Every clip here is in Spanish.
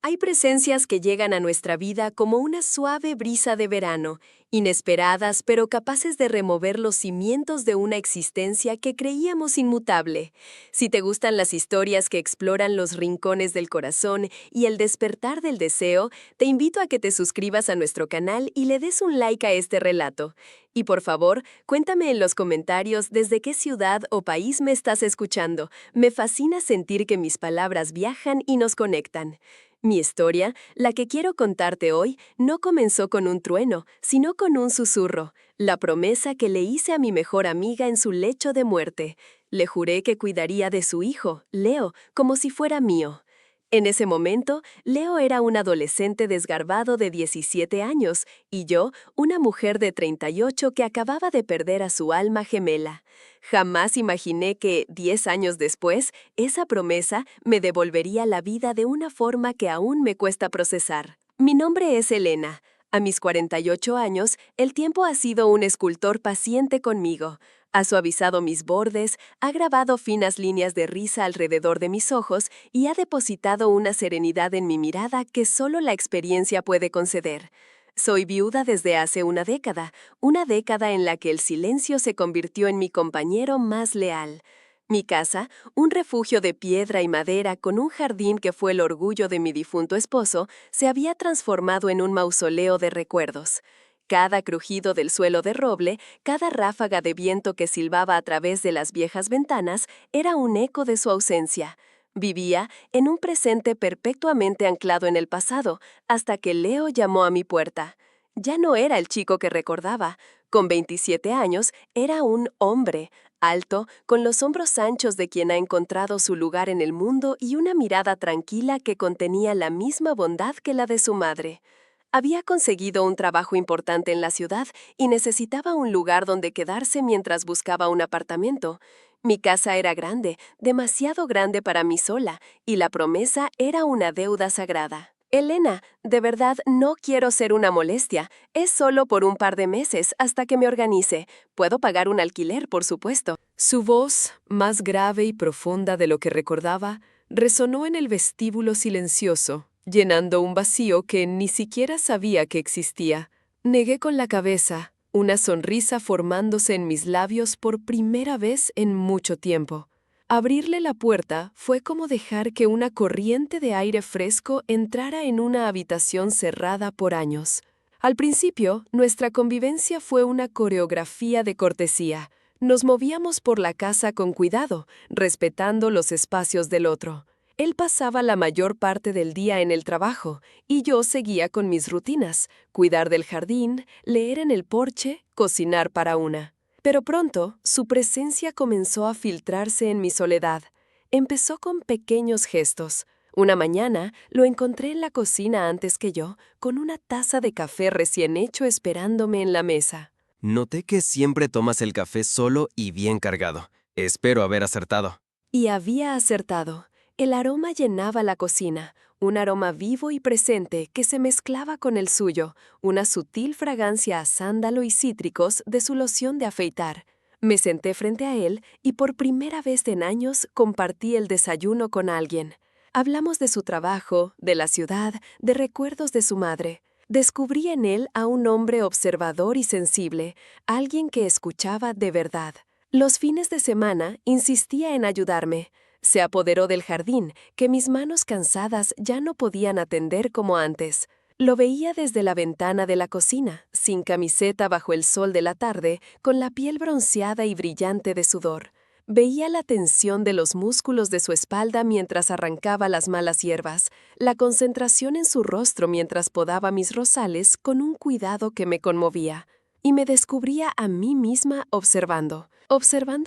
Hay presencias que llegan a nuestra vida como una suave brisa de verano, inesperadas pero capaces de remover los cimientos de una existencia que creíamos inmutable. Si te gustan las historias que exploran los rincones del corazón y el despertar del deseo, te invito a que te suscribas a nuestro canal y le des un like a este relato. Y por favor, cuéntame en los comentarios desde qué ciudad o país me estás escuchando. Me fascina sentir que mis palabras viajan y nos conectan. Mi historia, la que quiero contarte hoy, no comenzó con un trueno, sino con un susurro, la promesa que le hice a mi mejor amiga en su lecho de muerte. Le juré que cuidaría de su hijo, Leo, como si fuera mío. En ese momento, Leo era un adolescente desgarbado de 17 años y yo, una mujer de 38 que acababa de perder a su alma gemela. Jamás imaginé que, 10 años después, esa promesa me devolvería la vida de una forma que aún me cuesta procesar. Mi nombre es Elena. A mis 48 años, el tiempo ha sido un escultor paciente conmigo. Ha suavizado mis bordes, ha grabado finas líneas de risa alrededor de mis ojos y ha depositado una serenidad en mi mirada que solo la experiencia puede conceder. Soy viuda desde hace una década en la que el silencio se convirtió en mi compañero más leal. Mi casa, un refugio de piedra y madera con un jardín que fue el orgullo de mi difunto esposo, se había transformado en un mausoleo de recuerdos. Cada crujido del suelo de roble, cada ráfaga de viento que silbaba a través de las viejas ventanas, era un eco de su ausencia. Vivía en un presente perpetuamente anclado en el pasado, hasta que Leo llamó a mi puerta. Ya no era el chico que recordaba. Con 27 años, era un hombre, alto, con los hombros anchos de quien ha encontrado su lugar en el mundo y una mirada tranquila que contenía la misma bondad que la de su madre. Había conseguido un trabajo importante en la ciudad y necesitaba un lugar donde quedarse mientras buscaba un apartamento. Mi casa era grande, demasiado grande para mí sola, y la promesa era una deuda sagrada. Elena, de verdad no quiero ser una molestia. Es solo por un par de meses hasta que me organice. Puedo pagar un alquiler, por supuesto. Su voz, más grave y profunda de lo que recordaba, resonó en el vestíbulo silencioso, llenando un vacío que ni siquiera sabía que existía. Negué con la cabeza, una sonrisa formándose en mis labios por primera vez en mucho tiempo. Abrirle la puerta fue como dejar que una corriente de aire fresco entrara en una habitación cerrada por años. Al principio, nuestra convivencia fue una coreografía de cortesía. Nos movíamos por la casa con cuidado, respetando los espacios del otro. Él pasaba la mayor parte del día en el trabajo y yo seguía con mis rutinas, cuidar del jardín, leer en el porche, cocinar para una. Pero pronto, su presencia comenzó a filtrarse en mi soledad. Empezó con pequeños gestos. Una mañana lo encontré en la cocina antes que yo, con una taza de café recién hecho esperándome en la mesa. Noté que siempre tomas el café solo y bien cargado. Espero haber acertado. Y había acertado. El aroma llenaba la cocina, un aroma vivo y presente que se mezclaba con el suyo, una sutil fragancia a sándalo y cítricos de su loción de afeitar. Me senté frente a él y por primera vez en años compartí el desayuno con alguien. Hablamos de su trabajo, de la ciudad, de recuerdos de su madre. Descubrí en él a un hombre observador y sensible, alguien que escuchaba de verdad. Los fines de semana insistía en ayudarme. Se apoderó del jardín, que mis manos cansadas ya no podían atender como antes. Lo veía desde la ventana de la cocina, sin camiseta bajo el sol de la tarde, con la piel bronceada y brillante de sudor. Veía la tensión de los músculos de su espalda mientras arrancaba las malas hierbas, la concentración en su rostro mientras podaba mis rosales con un cuidado que me conmovía. Y me descubría a mí misma observando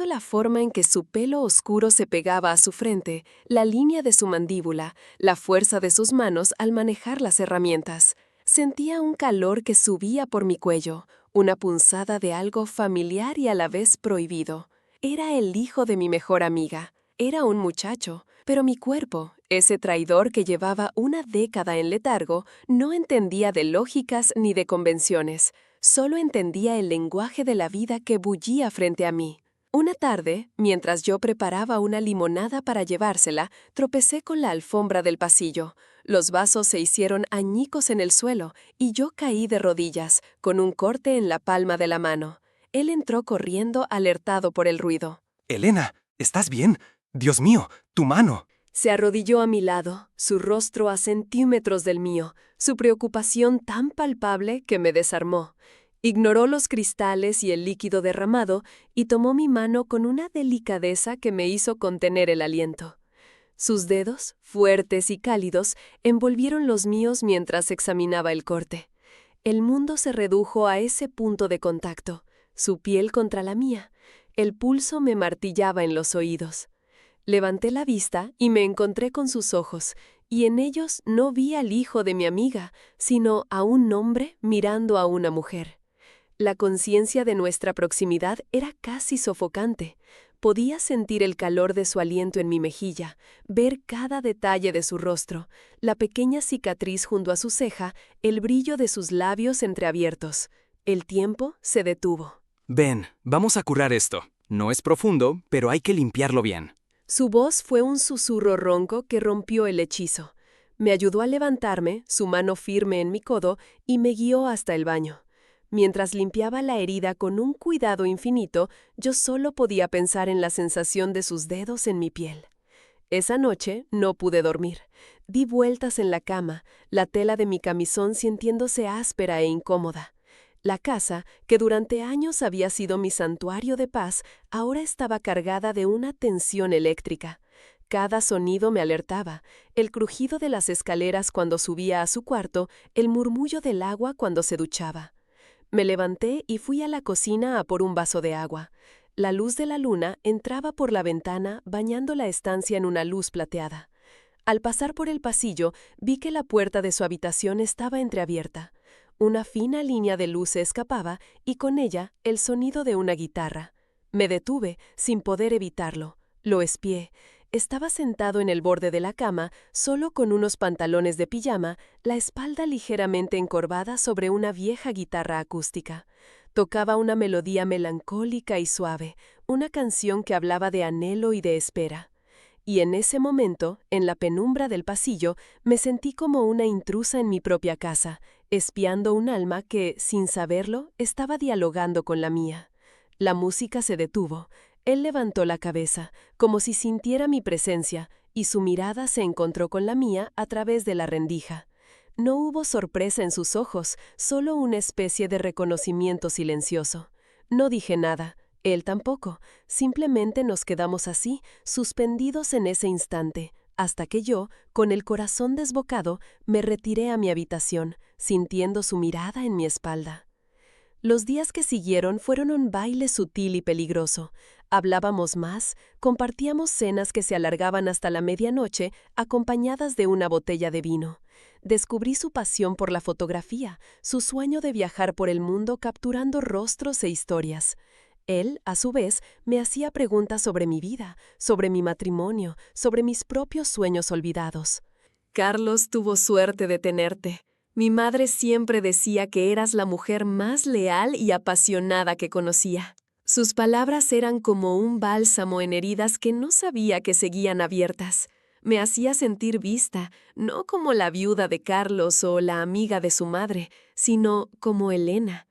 la forma en que su pelo oscuro se pegaba a su frente, la línea de su mandíbula, la fuerza de sus manos al manejar las herramientas. Sentía un calor que subía por mi cuello, una punzada de algo familiar y a la vez prohibido. Era el hijo de mi mejor amiga. Era un muchacho, pero mi cuerpo, ese traidor que llevaba una década en letargo, no entendía de lógicas ni de convenciones. Solo entendía el lenguaje de la vida que bullía frente a mí. Una tarde, mientras yo preparaba una limonada para llevársela, tropecé con la alfombra del pasillo. Los vasos se hicieron añicos en el suelo y yo caí de rodillas, con un corte en la palma de la mano. Él entró corriendo, alertado por el ruido. Elena, ¿estás bien? Dios mío, tu mano. Se arrodilló a mi lado, su rostro a centímetros del mío, su preocupación tan palpable que me desarmó. Ignoró los cristales y el líquido derramado y tomó mi mano con una delicadeza que me hizo contener el aliento. Sus dedos, fuertes y cálidos, envolvieron los míos mientras examinaba el corte. El mundo se redujo a ese punto de contacto, su piel contra la mía. El pulso me martillaba en los oídos. Levanté la vista y me encontré con sus ojos, y en ellos no vi al hijo de mi amiga, sino a un hombre mirando a una mujer. La conciencia de nuestra proximidad era casi sofocante. Podía sentir el calor de su aliento en mi mejilla, ver cada detalle de su rostro, la pequeña cicatriz junto a su ceja, el brillo de sus labios entreabiertos. El tiempo se detuvo. Ven, vamos a curar esto. No es profundo, pero hay que limpiarlo bien. Su voz fue un susurro ronco que rompió el hechizo. Me ayudó a levantarme, su mano firme en mi codo, y me guió hasta el baño. Mientras limpiaba la herida con un cuidado infinito, yo solo podía pensar en la sensación de sus dedos en mi piel. Esa noche no pude dormir. Di vueltas en la cama, la tela de mi camisón sintiéndose áspera e incómoda. La casa, que durante años había sido mi santuario de paz, ahora estaba cargada de una tensión eléctrica. Cada sonido me alertaba, el crujido de las escaleras cuando subía a su cuarto, el murmullo del agua cuando se duchaba. Me levanté y fui a la cocina a por un vaso de agua. La luz de la luna entraba por la ventana, bañando la estancia en una luz plateada. Al pasar por el pasillo, vi que la puerta de su habitación estaba entreabierta. Una fina línea de luz se escapaba y con ella el sonido de una guitarra. Me detuve, sin poder evitarlo. Lo espié. Estaba sentado en el borde de la cama, solo con unos pantalones de pijama, la espalda ligeramente encorvada sobre una vieja guitarra acústica. Tocaba una melodía melancólica y suave, una canción que hablaba de anhelo y de espera. Y en ese momento, en la penumbra del pasillo, me sentí como una intrusa en mi propia casa, espiando un alma que, sin saberlo, estaba dialogando con la mía. La música se detuvo. Él levantó la cabeza, como si sintiera mi presencia, y su mirada se encontró con la mía a través de la rendija. No hubo sorpresa en sus ojos, solo una especie de reconocimiento silencioso. No dije nada. Él tampoco. Simplemente nos quedamos así, suspendidos en ese instante, hasta que yo, con el corazón desbocado, me retiré a mi habitación, sintiendo su mirada en mi espalda. Los días que siguieron fueron un baile sutil y peligroso. Hablábamos más, compartíamos cenas que se alargaban hasta la medianoche, acompañadas de una botella de vino. Descubrí su pasión por la fotografía, su sueño de viajar por el mundo capturando rostros e historias. Él, a su vez, me hacía preguntas sobre mi vida, sobre mi matrimonio, sobre mis propios sueños olvidados. Carlos tuvo suerte de tenerte. Mi madre siempre decía que eras la mujer más leal y apasionada que conocía. Sus palabras eran como un bálsamo en heridas que no sabía que seguían abiertas. Me hacía sentir vista, no como la viuda de Carlos o la amiga de su madre, sino como Elena.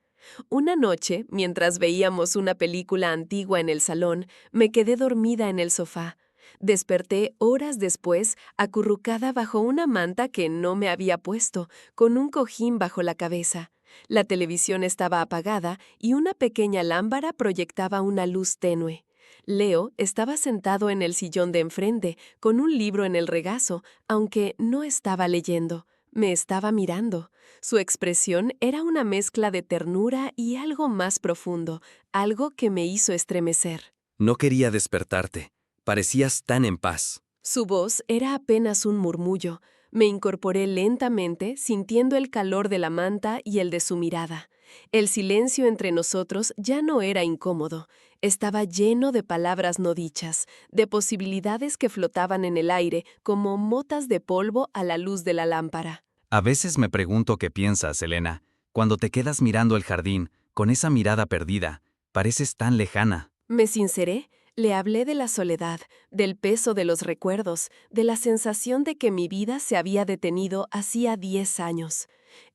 Una noche, mientras veíamos una película antigua en el salón, me quedé dormida en el sofá. Desperté horas después, acurrucada bajo una manta que no me había puesto, con un cojín bajo la cabeza. La televisión estaba apagada y una pequeña lámpara proyectaba una luz tenue. Leo estaba sentado en el sillón de enfrente, con un libro en el regazo, aunque no estaba leyendo. Me estaba mirando. Su expresión era una mezcla de ternura y algo más profundo, algo que me hizo estremecer. No quería despertarte. Parecías tan en paz. Su voz era apenas un murmullo. Me incorporé lentamente, sintiendo el calor de la manta y el de su mirada. El silencio entre nosotros ya no era incómodo. Estaba lleno de palabras no dichas, de posibilidades que flotaban en el aire como motas de polvo a la luz de la lámpara. A veces me pregunto qué piensas, Elena, cuando te quedas mirando el jardín, con esa mirada perdida. Pareces tan lejana. Me sinceré. Le hablé de la soledad, del peso de los recuerdos, de la sensación de que mi vida se había detenido hacía 10 años.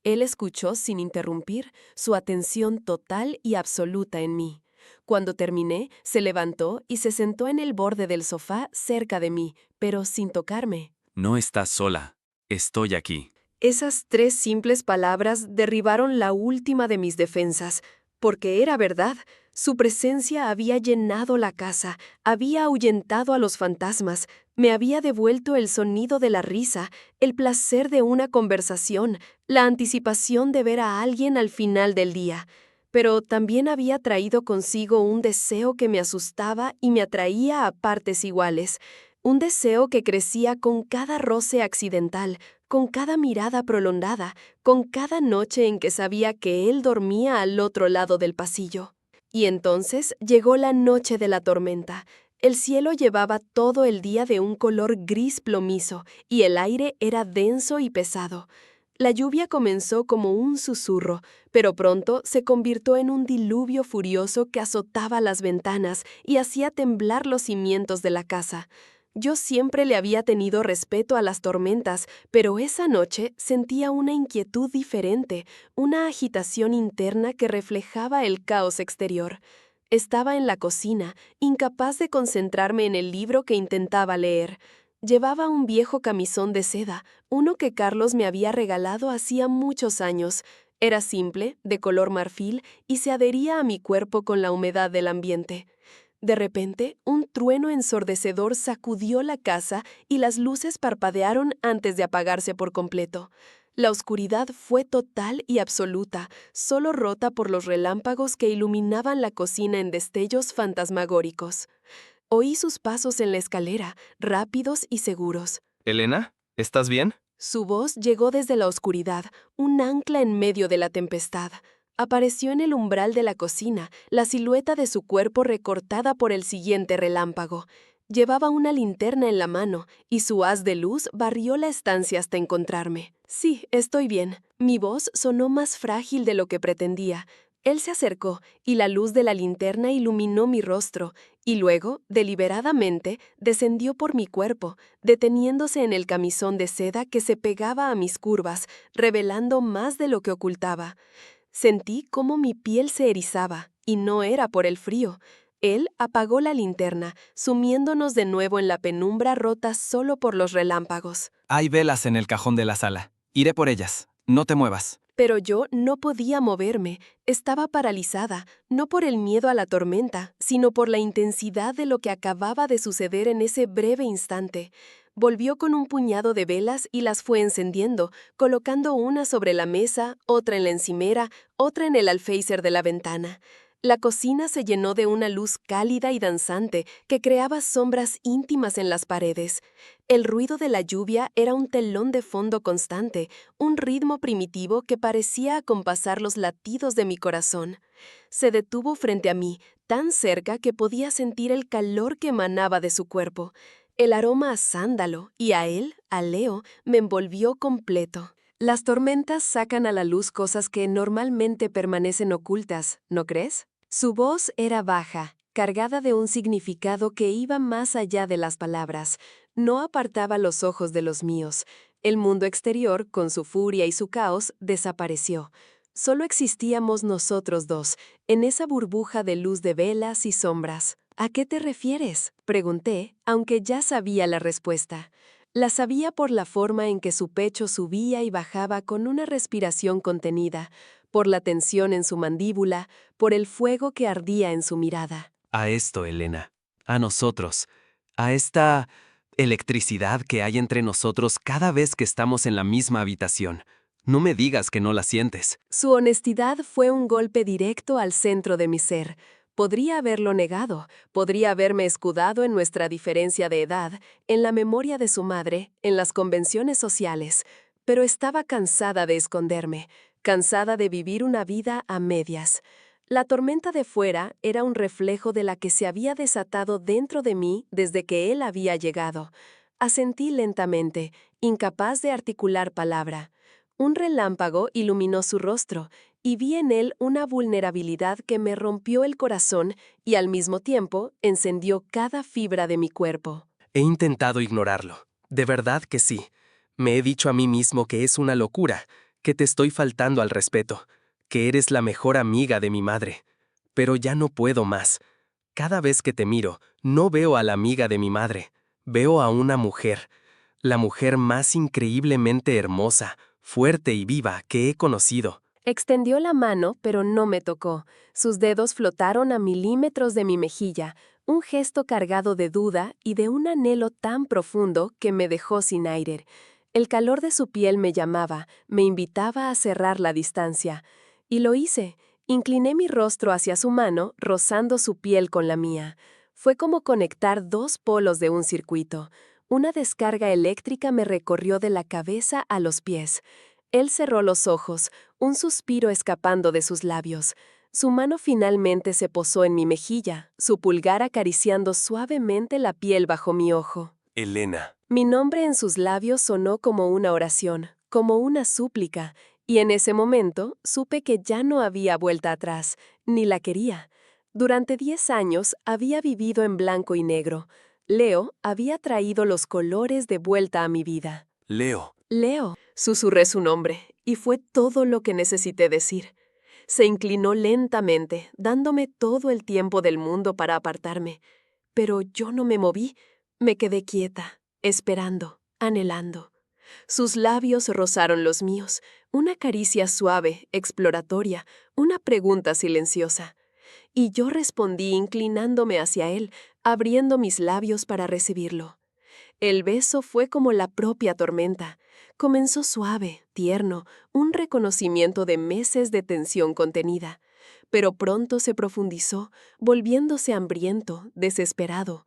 Él escuchó sin interrumpir, su atención total y absoluta en mí. Cuando terminé, se levantó y se sentó en el borde del sofá cerca de mí, pero sin tocarme. No estás sola. Estoy aquí. Esas 3 simples palabras derribaron la última de mis defensas, porque era verdad. Su presencia había llenado la casa, había ahuyentado a los fantasmas, me había devuelto el sonido de la risa, el placer de una conversación, la anticipación de ver a alguien al final del día. Pero también había traído consigo un deseo que me asustaba y me atraía a partes iguales, un deseo que crecía con cada roce accidental, con cada mirada prolongada, con cada noche en que sabía que él dormía al otro lado del pasillo. Y entonces llegó la noche de la tormenta. El cielo llevaba todo el día de un color gris plomizo y el aire era denso y pesado. La lluvia comenzó como un susurro, pero pronto se convirtió en un diluvio furioso que azotaba las ventanas y hacía temblar los cimientos de la casa. Yo siempre le había tenido respeto a las tormentas, pero esa noche sentía una inquietud diferente, una agitación interna que reflejaba el caos exterior. Estaba en la cocina, incapaz de concentrarme en el libro que intentaba leer. Llevaba un viejo camisón de seda, uno que Carlos me había regalado hacía muchos años. Era simple, de color marfil, y se adhería a mi cuerpo con la humedad del ambiente. De repente, un trueno ensordecedor sacudió la casa y las luces parpadearon antes de apagarse por completo. La oscuridad fue total y absoluta, solo rota por los relámpagos que iluminaban la cocina en destellos fantasmagóricos. Oí sus pasos en la escalera, rápidos y seguros. Elena, ¿estás bien? Su voz llegó desde la oscuridad, un ancla en medio de la tempestad. Apareció en el umbral de la cocina, la silueta de su cuerpo recortada por el siguiente relámpago. Llevaba una linterna en la mano, y su haz de luz barrió la estancia hasta encontrarme. Sí, estoy bien. Mi voz sonó más frágil de lo que pretendía. Él se acercó, y la luz de la linterna iluminó mi rostro, y luego, deliberadamente, descendió por mi cuerpo, deteniéndose en el camisón de seda que se pegaba a mis curvas, revelando más de lo que ocultaba. Sentí cómo mi piel se erizaba, y no era por el frío. Él apagó la linterna, sumiéndonos de nuevo en la penumbra rota solo por los relámpagos. Hay velas en el cajón de la sala. Iré por ellas. No te muevas. Pero yo no podía moverme, estaba paralizada, no por el miedo a la tormenta, sino por la intensidad de lo que acababa de suceder en ese breve instante. Volvió con un puñado de velas y las fue encendiendo, colocando una sobre la mesa, otra en la encimera, otra en el alféizar de la ventana. La cocina se llenó de una luz cálida y danzante que creaba sombras íntimas en las paredes. El ruido de la lluvia era un telón de fondo constante, un ritmo primitivo que parecía acompasar los latidos de mi corazón. Se detuvo frente a mí, tan cerca que podía sentir el calor que emanaba de su cuerpo. El aroma a sándalo y a él, a Leo, me envolvió completo. Las tormentas sacan a la luz cosas que normalmente permanecen ocultas, ¿no crees? Su voz era baja, cargada de un significado que iba más allá de las palabras. No apartaba los ojos de los míos. El mundo exterior, con su furia y su caos, desapareció. Solo existíamos nosotros dos, en esa burbuja de luz de velas y sombras. ¿A qué te refieres?, pregunté, aunque ya sabía la respuesta. La sabía por la forma en que su pecho subía y bajaba con una respiración contenida, por la tensión en su mandíbula, por el fuego que ardía en su mirada. A esto, Elena. A nosotros. A esta electricidad que hay entre nosotros cada vez que estamos en la misma habitación. No me digas que no la sientes. Su honestidad fue un golpe directo al centro de mi ser. Podría haberlo negado, podría haberme escudado en nuestra diferencia de edad, en la memoria de su madre, en las convenciones sociales, pero estaba cansada de esconderme, cansada de vivir una vida a medias. La tormenta de fuera era un reflejo de la que se había desatado dentro de mí desde que él había llegado. Asentí lentamente, incapaz de articular palabra. Un relámpago iluminó su rostro, y vi en él una vulnerabilidad que me rompió el corazón y al mismo tiempo encendió cada fibra de mi cuerpo. He intentado ignorarlo. De verdad que sí. Me he dicho a mí mismo que es una locura, que te estoy faltando al respeto, que eres la mejor amiga de mi madre. Pero ya no puedo más. Cada vez que te miro, no veo a la amiga de mi madre. Veo a una mujer. La mujer más increíblemente hermosa, fuerte y viva que he conocido. Extendió la mano, pero no me tocó. Sus dedos flotaron a milímetros de mi mejilla, un gesto cargado de duda y de un anhelo tan profundo que me dejó sin aire. El calor de su piel me llamaba, me invitaba a cerrar la distancia. Y lo hice. Incliné mi rostro hacia su mano, rozando su piel con la mía. Fue como conectar dos polos de un circuito. Una descarga eléctrica me recorrió de la cabeza a los pies. Él cerró los ojos, un suspiro escapando de sus labios. Su mano finalmente se posó en mi mejilla, su pulgar acariciando suavemente la piel bajo mi ojo. Elena. Mi nombre en sus labios sonó como una oración, como una súplica, y en ese momento supe que ya no había vuelta atrás, ni la quería. Durante 10 años había vivido en blanco y negro. Leo había traído los colores de vuelta a mi vida. Leo. Leo, susurré su nombre, y fue todo lo que necesité decir. Se inclinó lentamente, dándome todo el tiempo del mundo para apartarme. Pero yo no me moví, me quedé quieta, esperando, anhelando. Sus labios rozaron los míos, una caricia suave, exploratoria, una pregunta silenciosa. Y yo respondí inclinándome hacia él, abriendo mis labios para recibirlo. El beso fue como la propia tormenta. Comenzó suave, tierno, un reconocimiento de meses de tensión contenida. Pero pronto se profundizó, volviéndose hambriento, desesperado.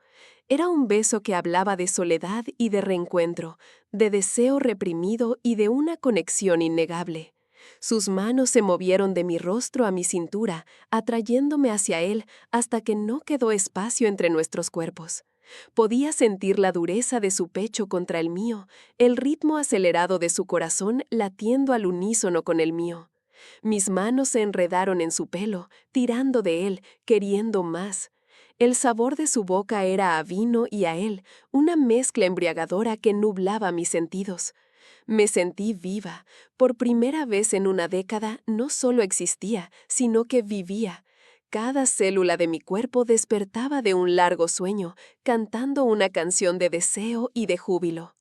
Era un beso que hablaba de soledad y de reencuentro, de deseo reprimido y de una conexión innegable. Sus manos se movieron de mi rostro a mi cintura, atrayéndome hacia él hasta que no quedó espacio entre nuestros cuerpos. Podía sentir la dureza de su pecho contra el mío, el ritmo acelerado de su corazón latiendo al unísono con el mío. Mis manos se enredaron en su pelo, tirando de él, queriendo más. El sabor de su boca era a vino y a él, una mezcla embriagadora que nublaba mis sentidos. Me sentí viva. Por primera vez en una década no solo existía, sino que vivía. Cada célula de mi cuerpo despertaba de un largo sueño, cantando una canción de deseo y de júbilo.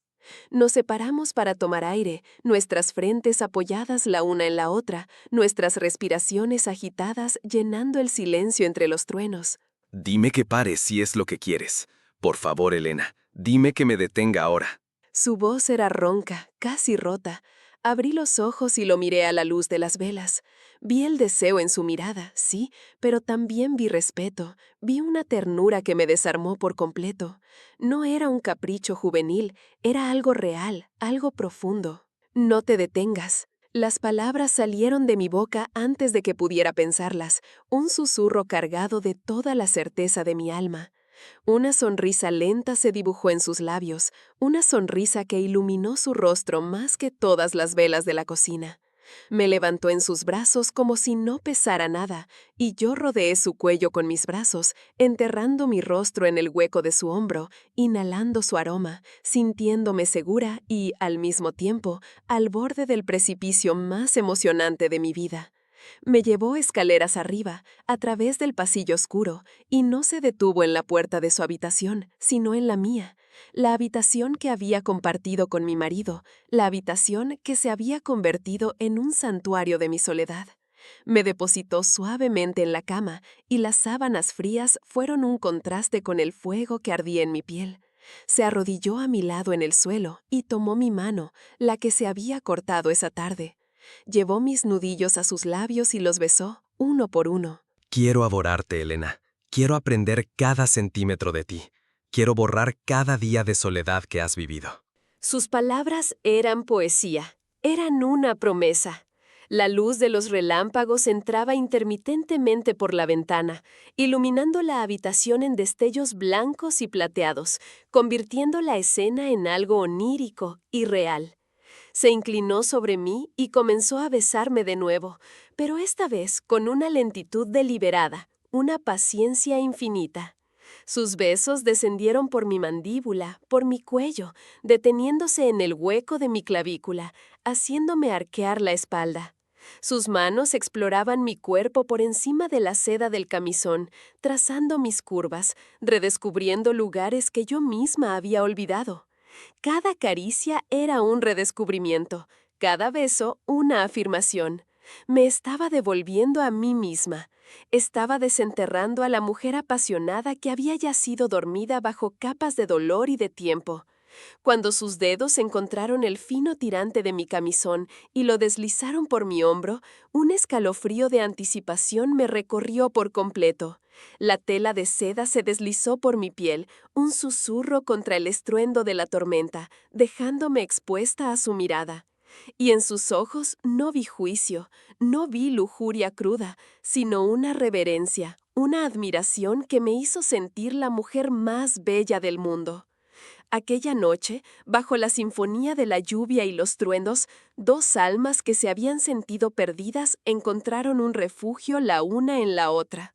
Nos separamos para tomar aire, nuestras frentes apoyadas la una en la otra, nuestras respiraciones agitadas llenando el silencio entre los truenos. Dime que pares si es lo que quieres. Por favor, Elena, dime que me detenga ahora. Su voz era ronca, casi rota. Abrí los ojos y lo miré a la luz de las velas. Vi el deseo en su mirada, sí, pero también vi respeto, vi una ternura que me desarmó por completo. No era un capricho juvenil, era algo real, algo profundo. No te detengas. Las palabras salieron de mi boca antes de que pudiera pensarlas, un susurro cargado de toda la certeza de mi alma. Una sonrisa lenta se dibujó en sus labios, una sonrisa que iluminó su rostro más que todas las velas de la cocina. Me levantó en sus brazos como si no pesara nada, y yo rodeé su cuello con mis brazos, enterrando mi rostro en el hueco de su hombro, inhalando su aroma, sintiéndome segura y, al mismo tiempo, al borde del precipicio más emocionante de mi vida. Me llevó escaleras arriba, a través del pasillo oscuro, y no se detuvo en la puerta de su habitación, sino en la mía, la habitación que había compartido con mi marido, la habitación que se había convertido en un santuario de mi soledad. Me depositó suavemente en la cama, y las sábanas frías fueron un contraste con el fuego que ardía en mi piel. Se arrodilló a mi lado en el suelo y tomó mi mano, la que se había cortado esa tarde. Llevó mis nudillos a sus labios y los besó, uno por uno. Quiero aborarte, Elena. Quiero aprender cada centímetro de ti. Quiero borrar cada día de soledad que has vivido. Sus palabras eran poesía, eran una promesa. La luz de los relámpagos entraba intermitentemente por la ventana, iluminando la habitación en destellos blancos y plateados, convirtiendo la escena en algo onírico y real. Se inclinó sobre mí y comenzó a besarme de nuevo, pero esta vez con una lentitud deliberada, una paciencia infinita. Sus besos descendieron por mi mandíbula, por mi cuello, deteniéndose en el hueco de mi clavícula, haciéndome arquear la espalda. Sus manos exploraban mi cuerpo por encima de la seda del camisón, trazando mis curvas, redescubriendo lugares que yo misma había olvidado. Cada caricia era un redescubrimiento, cada beso una afirmación. Me estaba devolviendo a mí misma. Estaba desenterrando a la mujer apasionada que había yacido dormida bajo capas de dolor y de tiempo. Cuando sus dedos encontraron el fino tirante de mi camisón y lo deslizaron por mi hombro, un escalofrío de anticipación me recorrió por completo. La tela de seda se deslizó por mi piel, un susurro contra el estruendo de la tormenta, dejándome expuesta a su mirada. Y en sus ojos no vi juicio, no vi lujuria cruda, sino una reverencia, una admiración que me hizo sentir la mujer más bella del mundo. Aquella noche, bajo la sinfonía de la lluvia y los truenos, dos almas que se habían sentido perdidas encontraron un refugio la una en la otra.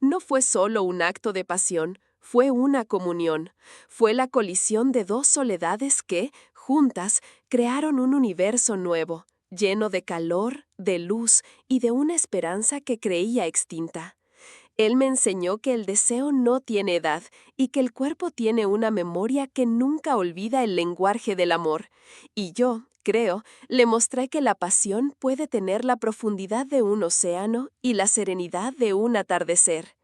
No fue solo un acto de pasión, fue una comunión. Fue la colisión de dos soledades que, juntas, crearon un universo nuevo, lleno de calor, de luz y de una esperanza que creía extinta. Él me enseñó que el deseo no tiene edad y que el cuerpo tiene una memoria que nunca olvida el lenguaje del amor. Y yo, creo, le mostré que la pasión puede tener la profundidad de un océano y la serenidad de un atardecer.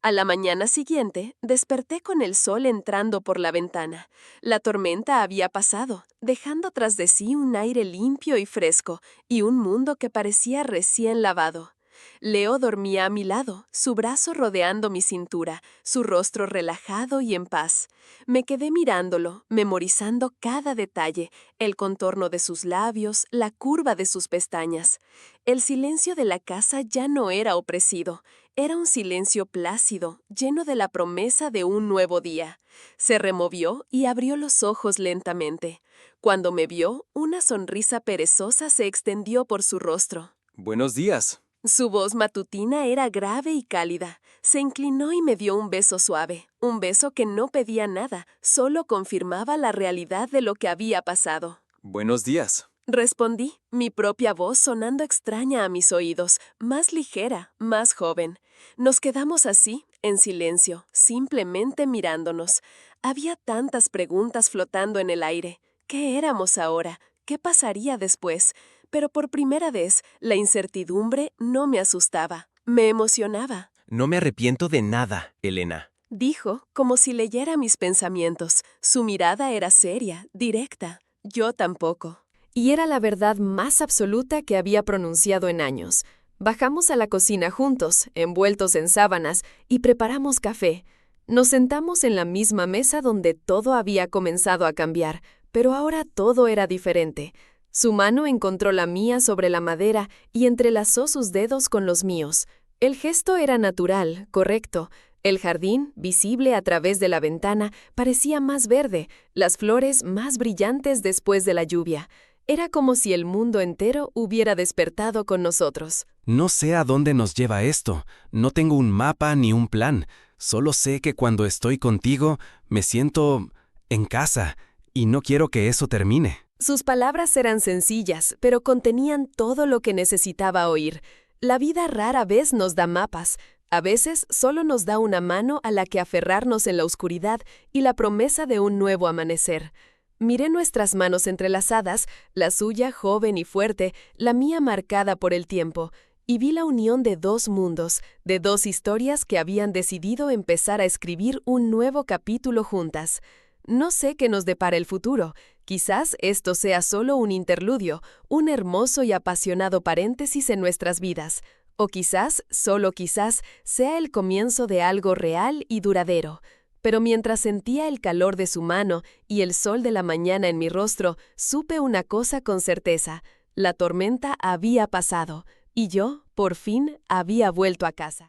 A la mañana siguiente, desperté con el sol entrando por la ventana. La tormenta había pasado, dejando tras de sí un aire limpio y fresco y un mundo que parecía recién lavado. Leo dormía a mi lado, su brazo rodeando mi cintura, su rostro relajado y en paz. Me quedé mirándolo, memorizando cada detalle, el contorno de sus labios, la curva de sus pestañas. El silencio de la casa ya no era opresivo, era un silencio plácido, lleno de la promesa de un nuevo día. Se removió y abrió los ojos lentamente. Cuando me vio, una sonrisa perezosa se extendió por su rostro. Buenos días. Su voz matutina era grave y cálida. Se inclinó y me dio un beso suave, un beso que no pedía nada, solo confirmaba la realidad de lo que había pasado. Buenos días. Respondí, mi propia voz sonando extraña a mis oídos, más ligera, más joven. Nos quedamos así, en silencio, simplemente mirándonos. Había tantas preguntas flotando en el aire. ¿Qué éramos ahora? ¿Qué pasaría después? Pero por primera vez, la incertidumbre no me asustaba, me emocionaba. No me arrepiento de nada, Elena. Dijo, como si leyera mis pensamientos. Su mirada era seria, directa. Yo tampoco. Y era la verdad más absoluta que había pronunciado en años. Bajamos a la cocina juntos, envueltos en sábanas, y preparamos café. Nos sentamos en la misma mesa donde todo había comenzado a cambiar, pero ahora todo era diferente. Su mano encontró la mía sobre la madera y entrelazó sus dedos con los míos. El gesto era natural, correcto. El jardín, visible a través de la ventana, parecía más verde, las flores más brillantes después de la lluvia. Era como si el mundo entero hubiera despertado con nosotros. No sé a dónde nos lleva esto. No tengo un mapa ni un plan. Solo sé que cuando estoy contigo, me siento en casa, y no quiero que eso termine. Sus palabras eran sencillas, pero contenían todo lo que necesitaba oír. La vida rara vez nos da mapas. A veces solo nos da una mano a la que aferrarnos en la oscuridad y la promesa de un nuevo amanecer. Miré nuestras manos entrelazadas, la suya joven y fuerte, la mía marcada por el tiempo, y vi la unión de dos mundos, de dos historias que habían decidido empezar a escribir un nuevo capítulo juntas. No sé qué nos depara el futuro. Quizás esto sea solo un interludio, un hermoso y apasionado paréntesis en nuestras vidas. O quizás, solo quizás, sea el comienzo de algo real y duradero. Pero mientras sentía el calor de su mano y el sol de la mañana en mi rostro, supe una cosa con certeza. La tormenta había pasado, y yo, por fin, había vuelto a casa.